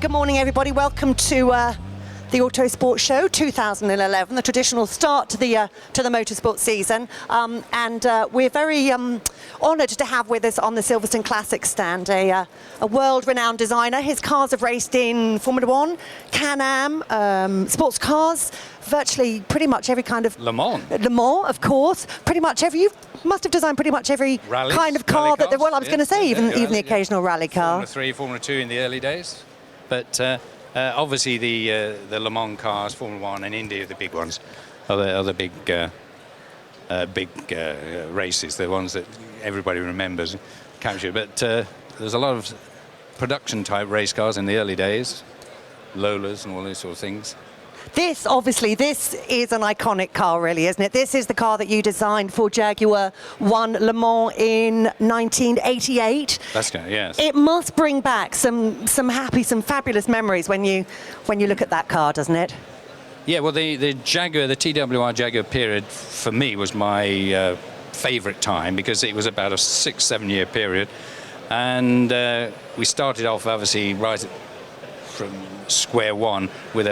Good morning, everybody. Welcome to the Autosport Show 2011, the traditional start to the motorsport season. And we're very honoured to have with us on the Siverstone Classic stand a world-renowned designer. His cars have raced in Formula One, Can-Am, sports cars, virtually pretty much every kind of... Le Mans, of course. Pretty much every... You must have designed pretty much every kind of car that... Well, I was going to say, even the occasional rally car. Formula 3, Formula 2 in the early days. But obviously the Le Mans cars, Formula 1 and Indy are the big ones. Are the big races, the ones that everybody remembers, capture. But there's a lot of production-type race cars in the early days, Lolas and all those sort of things. This is an iconic car, really, isn't it? This is the car that you designed for Jaguar, won Le Mans in 1988. That's good, yes. It must bring back some fabulous memories when you look at that car, doesn't it? Yeah, well, the Jaguar, the TWR Jaguar period, for me, was my favourite time, because it was about a 6-7 year period. And we started off, obviously, right from square one with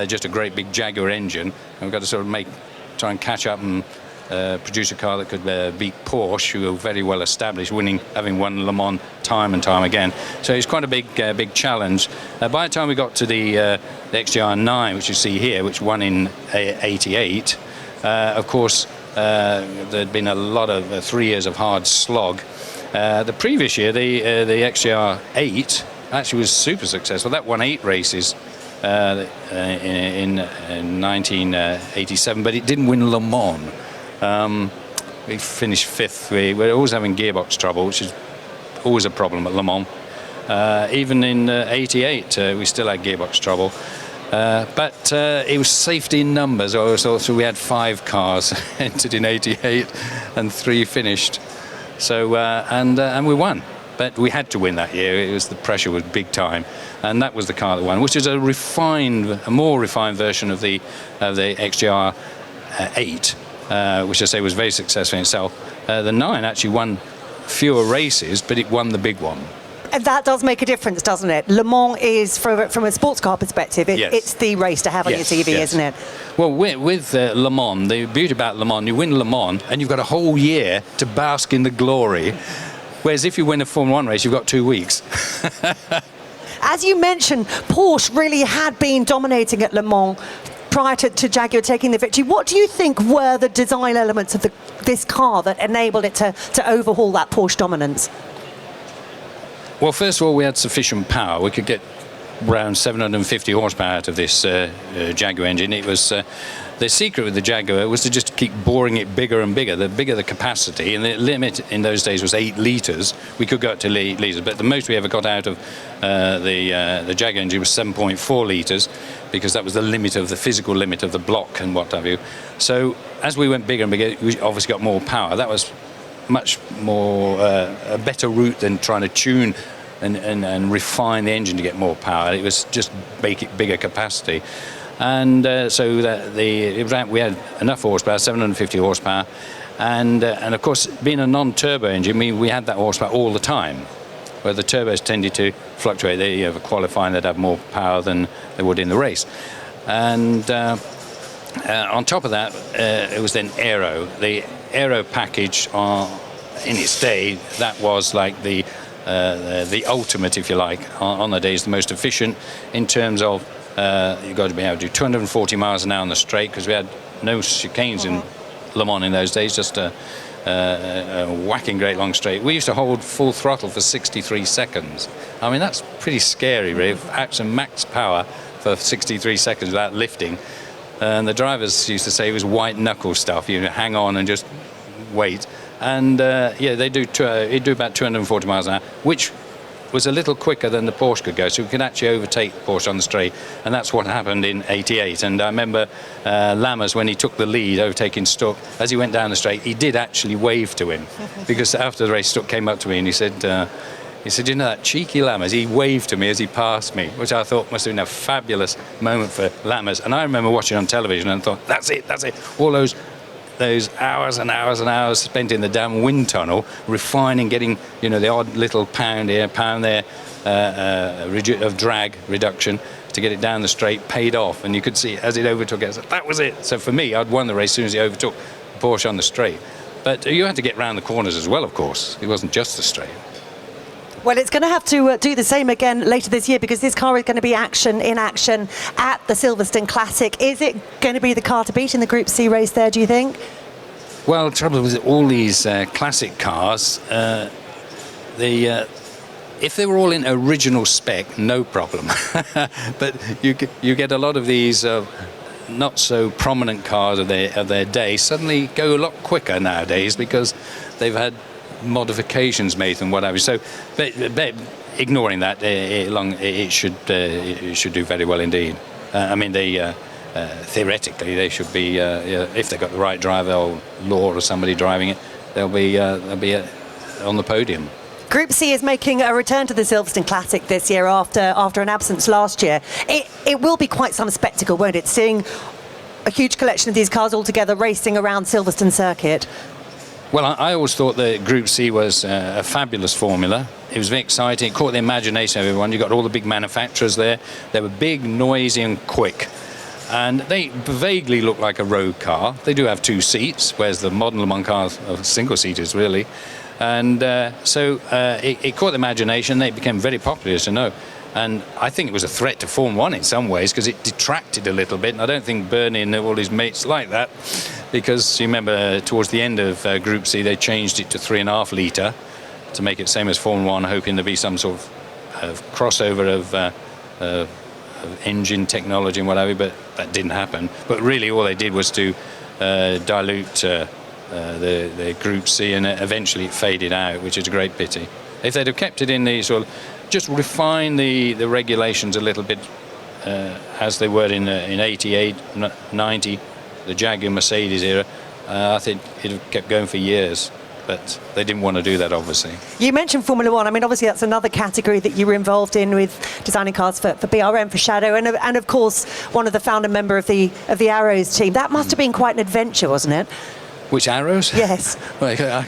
just a great big Jaguar engine, and we've got to sort of try and catch up and produce a car that could beat Porsche, who are very well established, having won Le Mans time and time again. So it's quite a big challenge. By the time we got to the XJR 9, which you see here, which won in '88, of course there'd been a lot of 3 years of hard slog. The previous year, the XJR 8 actually was super successful. That won 8 races in 1987, but it didn't win Le Mans. We finished 5th. We're always having gearbox trouble, which is always a problem at Le Mans. Even in '88, we still had gearbox trouble. But it was safety in numbers. So we had 5 cars entered in '88 and 3 finished. So and we won. But we had to win that year. The pressure was big time, and that was the car that won, which is a more refined version of the XJR 8, which I say was very successful in itself. The 9 actually won fewer races, but it won the big one. And that does make a difference, doesn't it? Le Mans is, from a sports car perspective, it's the race to have on your CV, isn't it? Well, with Le Mans, the beauty about Le Mans, you win Le Mans, and you've got a whole year to bask in the glory. Whereas if you win a Formula 1 race, you've got 2 weeks. As you mentioned, Porsche really had been dominating at Le Mans prior to Jaguar taking the victory. What do you think were the design elements of this car that enabled it to overhaul that Porsche dominance? Well, first of all, we had sufficient power. We could get around 750 horsepower out of this Jaguar engine. It was the secret with the Jaguar was to just keep boring it bigger and bigger. The bigger the capacity, and the limit in those days was 8 litres. We could go up to 8 litres, but the most we ever got out of the Jaguar engine was 7.4 litres, because that was the physical limit of the block and what have you. So as we went bigger and bigger, we obviously got more power. That was much more a better route than trying to tune and refine the engine to get more power. It was just make it bigger capacity. And so we had enough horsepower, 750 horsepower, and of course, being a non-turbo engine, we had that horsepower all the time, where the turbos tended to fluctuate. They qualifying, they'd have more power than they would in the race. And on top of that, it was then aero. The aero package in its day, that was like the ultimate, if you like, on the days, the most efficient in terms of you've got to be able to do 240 miles an hour on the straight, because we had no chicanes in Le Mans in those days, just a whacking great long straight. We used to hold full throttle for 63 seconds. I mean, that's pretty scary, really. Actually, max power for 63 seconds without lifting. And the drivers used to say it was white knuckle stuff. You hang on and just wait. And they do about 240 miles an hour, which was a little quicker than the Porsche could go, so we could actually overtake Porsche on the straight, and that's what happened in '88. And I remember Lammers, when he took the lead, overtaking Stuck, as he went down the straight, he did actually wave to him, because after the race, Stuck came up to me and he said, you know, that cheeky Lammers, he waved to me as he passed me, which I thought must have been a fabulous moment for Lammers. And I remember watching on television and thought, that's it. All those those hours and hours and hours spent in the damn wind tunnel, refining, getting, you know, the odd little pound here, pound there, of drag reduction to get it down the straight, paid off. And you could see as it overtook it, that was it. So for me, I'd won the race as soon as he overtook Porsche on the straight. But you had to get round the corners as well, of course. It wasn't just the straight. Well, it's going to have to do the same again later this year, because this car is going to be in action at the Silverstone Classic. Is it going to be the car to beat in the Group C race there, do you think? Well, the trouble with all these classic cars, if they were all in original spec, no problem. But you get a lot of these not so prominent cars of their day suddenly go a lot quicker nowadays because they've had modifications made and whatever. So, but ignoring that, it should do very well indeed. I mean, theoretically they should be, if they've got the right driver or Law or somebody driving it, they'll be on the podium. Group C is making a return to the Silverstone Classic this year after an absence last year. It will be quite some spectacle, won't it, seeing a huge collection of these cars all together racing around Silverstone Circuit? Well, I always thought that Group C was a fabulous formula. It was very exciting. It caught the imagination of everyone. You got all the big manufacturers there. They were big, noisy and quick. And they vaguely look like a road car. They do have 2 seats, whereas the modern Le Mans cars are single-seaters, really. And so it caught the imagination. They became very popular, as you know. And I think it was a threat to Formula 1 in some ways, because it detracted a little bit. And I don't think Bernie and all his mates like that, because you remember towards the end of Group C, they changed it to 3.5 litre to make it same as Formula 1, hoping to be some sort of crossover of engine technology and whatever, but that didn't happen. But really all they did was to dilute the Group C, and eventually it faded out, which is a great pity. If they'd have kept it in the sort of, just refine the regulations a little bit as they were in 88, 90, the Jaguar Mercedes era, I think it would have kept going for years. But they didn't want to do that, obviously. You mentioned Formula 1. I mean, obviously that's another category that you were involved in with designing cars for BRM, for Shadow, and of course one of the founder member of the Arrows team. That must have been quite an adventure, wasn't it? Which Arrows? Yes. Well, you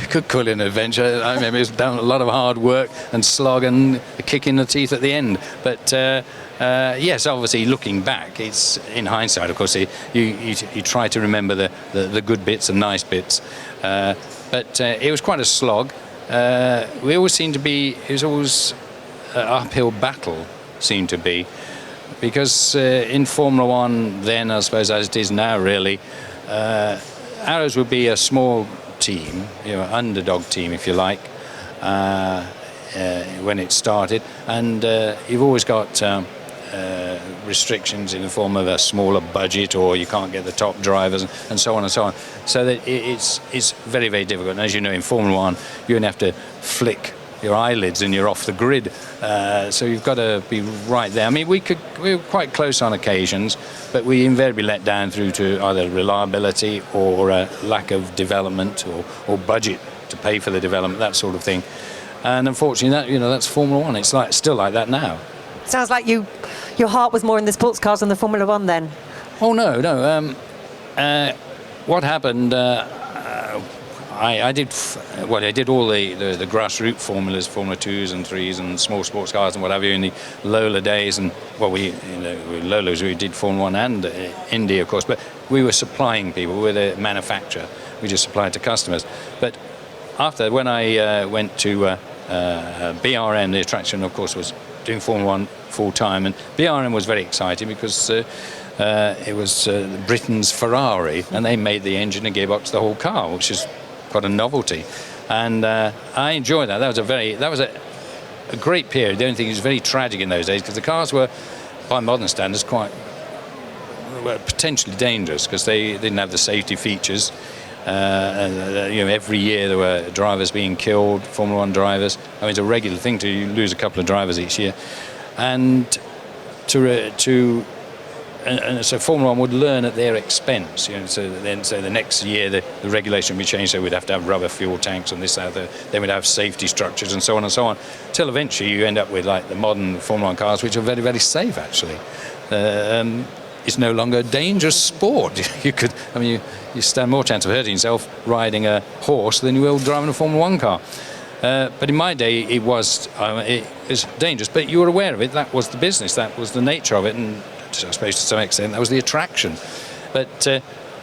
could call it an adventure. I mean, it was done a lot of hard work and slog and a kick in the teeth at the end. But yes, obviously, looking back, it's in hindsight, of course, you try to remember the good bits and nice bits. But it was quite a slog. We always seemed to be, it was always an uphill battle, seemed to be. Because in Formula 1 then, I suppose, as it is now, really, Arrows would be a small team, underdog team, if you like, when it started. And you've always got restrictions in the form of a smaller budget, or you can't get the top drivers, and so on and so on. So that it's very, very difficult. And as you know, in Formula 1, you only have to flick your eyelids and you're off the grid. So you've got to be right there. I mean, we were quite close on occasions, but we invariably let down through to either reliability or lack of development or budget to pay for the development, that sort of thing. And unfortunately, that's Formula 1. It's still like that now. Sounds like your heart was more in the sports cars than the Formula 1 then. Oh no. What happened? I did all the grassroots formulas, Formula 2s and 3s and small sports cars and what have you in the Lola days, and Lolas we did Formula 1 and Indy, of course, but we were supplying people with a manufacturer. We just supplied to customers. But after, when I went to BRM, the attraction, of course, was doing Formula 1 full time, and BRM was very exciting because it was Britain's Ferrari, and they made the engine and gearbox, the whole car, which is quite a novelty. And I enjoyed that. That was a great period. The only thing is very tragic in those days, because the cars were, by modern standards, quite potentially dangerous, because they didn't have the safety features. Every year there were drivers being killed, Formula 1 drivers. I mean, it's a regular thing to lose a couple of drivers each year. And so Formula 1 would learn at their expense. So the next year the regulation would be changed, so we'd have to have rubber fuel tanks and this, that, they would have safety structures and so on and so on, till eventually you end up with like the modern Formula 1 cars, which are very, very safe actually. it's no longer a dangerous sport. You stand more chance of hurting yourself riding a horse than you will driving a Formula 1 car. But in my day, it was dangerous, but you were aware of it. That was the business, that was the nature of it, and I suppose to some extent that was the attraction. But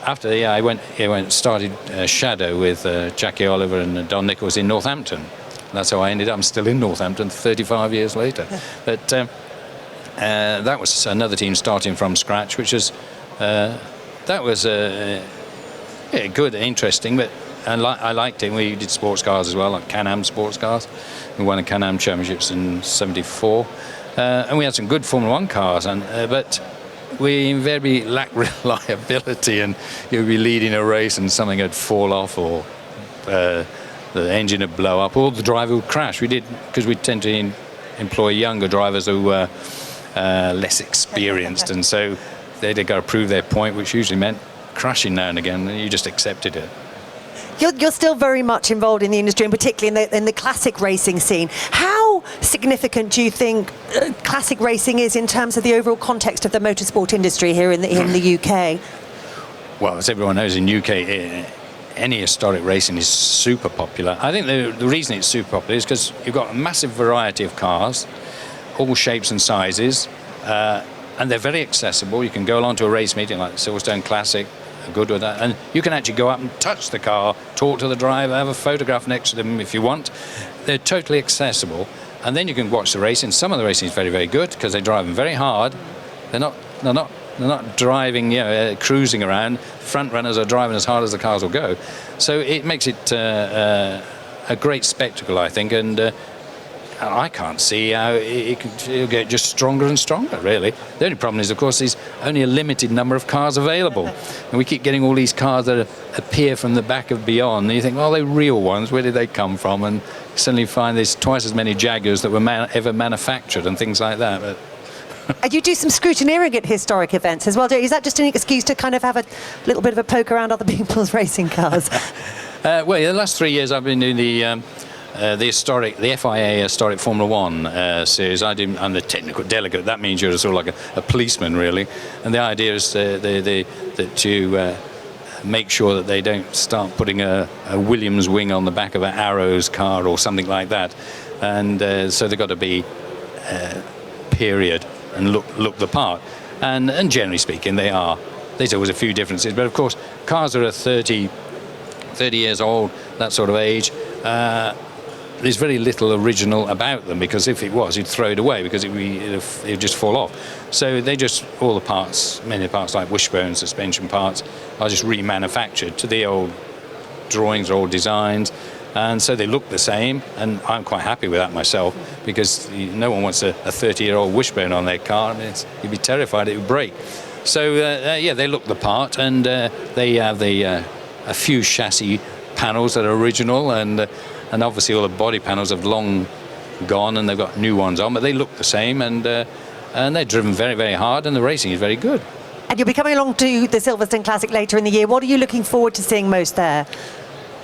after I started Shadow with Jackie Oliver and Don Nichols in Northampton. That's how I ended up. I'm still in Northampton 35 years later. But that was another team starting from scratch, which was good, interesting, but I liked it. We did sports cars as well, like Can-Am sports cars. We won a Can-Am championships in '74, and we had some good Formula 1 cars, but we invariably lacked reliability, and you'd be leading a race and something would fall off, or the engine would blow up, or the driver would crash. We did, because we tend to employ younger drivers who were less experienced, and so they'd got to prove their point, which usually meant crashing now and again, and you just accepted it. You're still very much involved in the industry, and particularly in the classic racing scene. How significant do you think classic racing is in terms of the overall context of the motorsport industry here in the UK? Well, as everyone knows, in UK, any historic racing is super popular. I think the reason it's super popular is because you've got a massive variety of cars, all shapes and sizes, and they're very accessible. You can go along to a race meeting like the Silverstone Classic, good with that, and you can actually go up and touch the car, talk to the driver, have a photograph next to them if you want. They're totally accessible, and then you can watch the racing. Some of the racing is very, very good because they drive them very hard. They're not driving, cruising around. Front runners are driving as hard as the cars will go, so it makes it a great spectacle, I think, and I can't see how it'll get just stronger and stronger, really. The only problem is, of course, there's only a limited number of cars available. And we keep getting all these cars that appear from the back of beyond. And you think, oh, they're real ones. Where did they come from? And you suddenly find there's twice as many Jaguars that were ever manufactured and things like that. But and you do some scrutineering at historic events as well, do you? Is that just an excuse to kind of have a little bit of a poke around other people's racing cars? The last 3 years I've been doing the FIA Historic Formula 1 series. I'm the technical delegate. That means you're sort of like a policeman, really. And the idea is that you make sure that they don't start putting a Williams wing on the back of an Arrows car or something like that. And so they've got to be period and look the part. And generally speaking, they are. There's always a few differences. But of course, cars that are 30 years old, that sort of age, there's very little original about them, because if it was, you'd throw it away because it'd just fall off. So they just, all the parts, many parts like wishbone, suspension parts, are just remanufactured to the old drawings or old designs, and so they look the same, and I'm quite happy with that myself, because no one wants a 30-year-old wishbone on their car. I mean, you'd be terrified it would break. So they look the part, and they have a few chassis panels that are original, and obviously all the body panels have long gone, and they've got new ones on, but they look the same, and they're driven very, very hard, and the racing is very good. And you'll be coming along to the Silverstone Classic later in the year. What are you looking forward to seeing most there?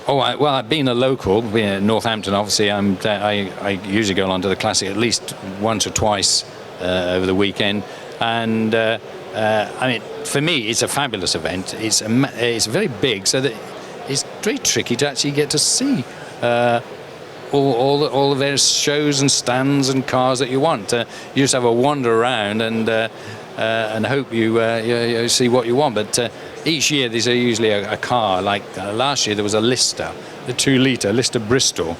I've been a local, being in Northampton, obviously. I usually go along to the Classic at least once or twice over the weekend, and for me, it's a fabulous event. It's very big, so that it's very tricky to actually get to see all the various shows and stands and cars that you want. You just have a wander around and hope you see what you want. But each year there's usually a car. Like last year there was a Lister, the 2-litre Lister Bristol.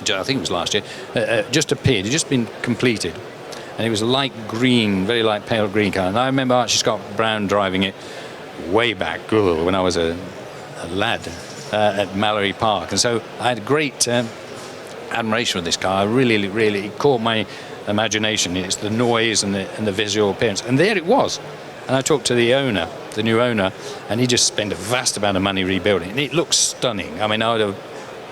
I think it was last year. Just appeared. It just been completed, and it was a light green, very light pale green car. And I remember Archie Scott Brown driving it way back when I was a lad at Mallory Park, and so I had great admiration for this car. It caught my imagination. It's the noise and the visual appearance, and there it was. And I talked to the new owner, and he just spent a vast amount of money rebuilding it. And it looks stunning. I mean, I would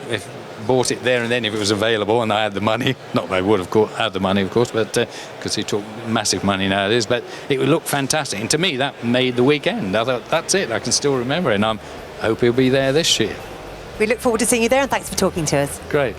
have bought it there and then if it was available and I had the money. Not that I would have had the money, of course, but because he took massive money nowadays. But it would look fantastic, and to me that made the weekend. I thought, that's it. I can still remember it, and I hope he'll be there this year. We look forward to seeing you there, and thanks for talking to us. Great.